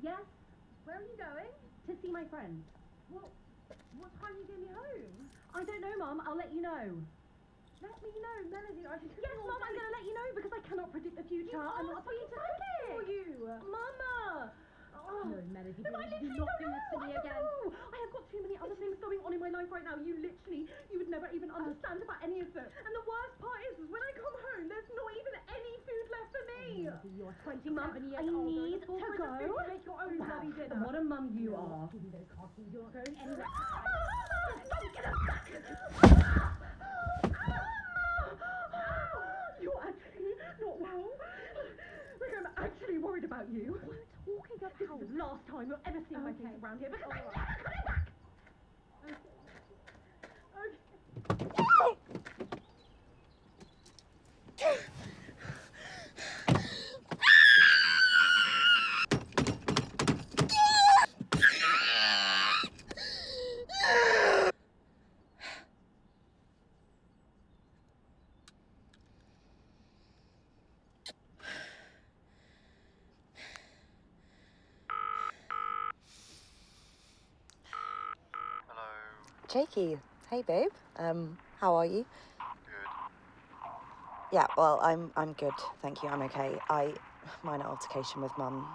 Yes? Where are you going? To see my friend. What time are you getting home? I don't know, Mum. I'll let you know. Let me know, Melody. Yes, Mum, I'm going to let you know because I cannot predict the future. I'm not free to for you. Mama! Oh. No, Melody, No, I do literally not don't do this to know. me I again. don't know. I have got too many other things going on in my life right now. You would never even understand about any of them. And the worst part is when I come home, there's not even any food left for me. Melody, you're 27 Mum, years I old. need to go. Make your own bloody dinner. What a mum you are. Give me those cards. You're not going anywhere. Don't get us back! You're actually not well. Like, I'm actually worried about you. What are you talking about? This is the last time you'll ever see my face around here because I'm Alright. never coming back! Jakey, hey babe. How are you? Good. Yeah, well, I'm good, thank you. I'm okay. Minor altercation with Mum.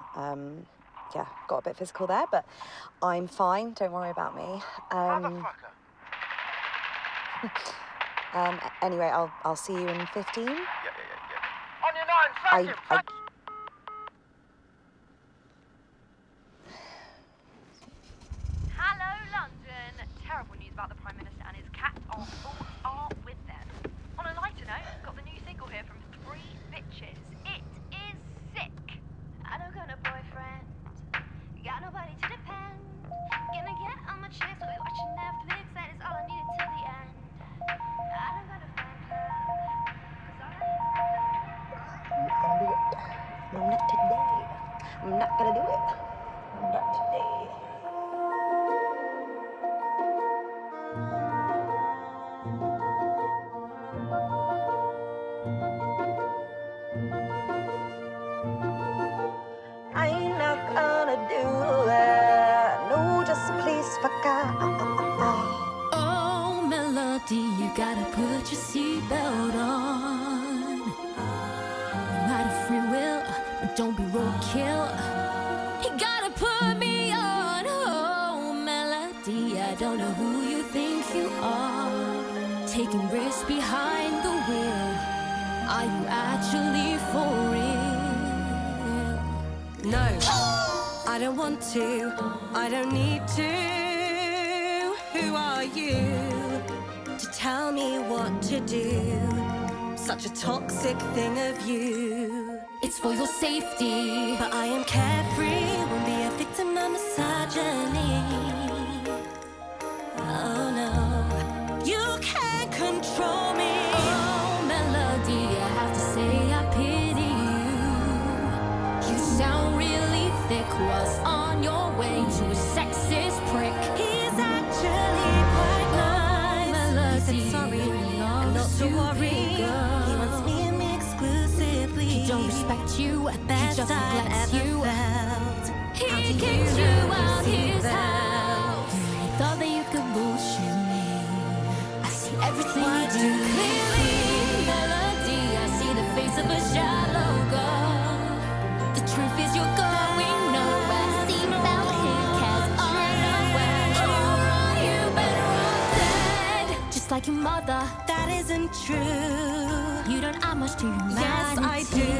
Yeah, got a bit physical there, but I'm fine. Don't worry about me. Motherfucker! Anyway, I'll see you in 15. Yeah. On your nine, sack him! Sack Hello, London. Terrible news about the Prime Minister and his cat. Our thoughts are with them. On a lighter note, got the new single here from 3 Bitches. It is sick. I don't got a boyfriend, got nobody to depend. Gonna get on my chicks, we'll be watching Netflix, that is all I needed till the end. I don't got a fan club, cause all I need is I'm not gonna do it. No, not today. I'm not gonna do it. Not today. I ain't not gonna do it. No, just please fuck out. Oh, Melody, you gotta put your seatbelt on. You might have free will, but don't be roadkill. You gotta put me on. Oh, Melody, I don't know who you think you are. Taking risks behind the wheel. Are you actually for real? No, I don't want to. I don't need to. Who are you to tell me what to do? Such a toxic thing of you. It's for your safety, but I am carefree. Won't be a victim of misogyny. Oh no, you can't control me. Oh, Melody, I have to say I pity you. You sound really thick, was on your way to a sexist prick. He's actually quite nice. Melody, he said sorry and not to worry. He wants me and me exclusively. He don't respect you, he just neglects you. He kicked you out his house. You thought that you could bullshit me. I see everything you do clearly. Melody, I see the face of a shallow girl. The truth is you're going nowhere. Seatbelt hit cats unaware. Or are you better off dead? Just like your mother. That isn't true. You don't add much to humanity. Yes, I do.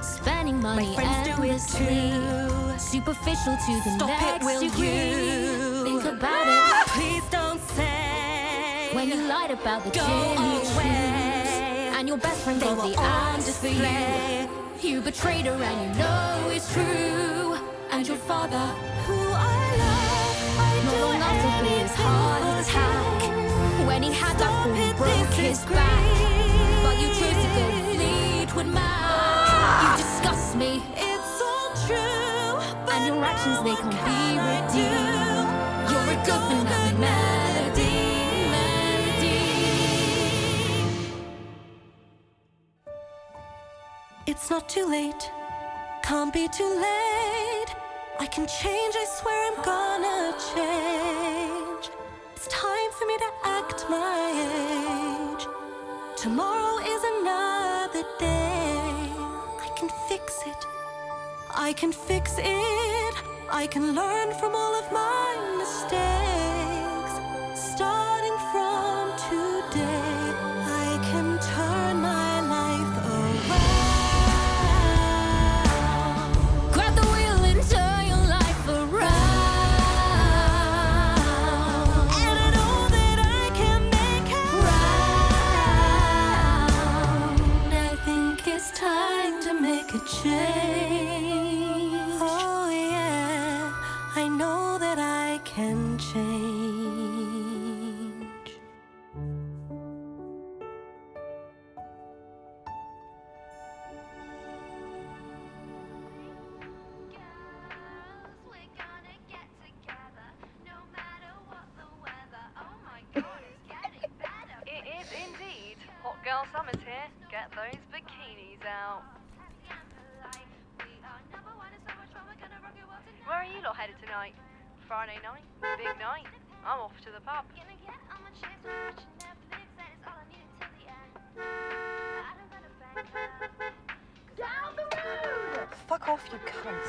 Spending money my friends endlessly. Do it too. Superficial to the Stop next it, will degree. You? Think about it. Please don't say. When you lied about the Jimmy away. And your best friend gave the answers for you. You betrayed her and you know it's true. And your father, who I love, not long after his heart attack. When he had that fall, broke his back. But you chose to go Fleetwood Mac. You disgust me. It's all true. And your actions, they can't be redeemed. You're a good for nothing melody. It's not too late, can't be too late. I can change, I swear I'm gonna change. It's time for me to act my age. Tomorrow is another day. I can fix it. I can fix it. I can learn from all of my mistakes. Starting from today, I can turn my life around. Grab the wheel and turn your life around. And I know that I can make it right. I think it's time to make a change. Oh yeah, I know that I can change. Girls, we're gonna get together, no matter what the weather. Oh my God, it's getting better. It is indeed. Hot girl summer's here. Get those bikinis out. Happy and polite. We are number one in so much fun. We're gonna rock your world tonight. Where are you lot headed tonight? Friday night? Big night? I'm off to the pub. Gonna get on my chest, we're watching Netflix. That is all I needed till the end. I don't got a fan club. Down the road! Fuck off, you cunt.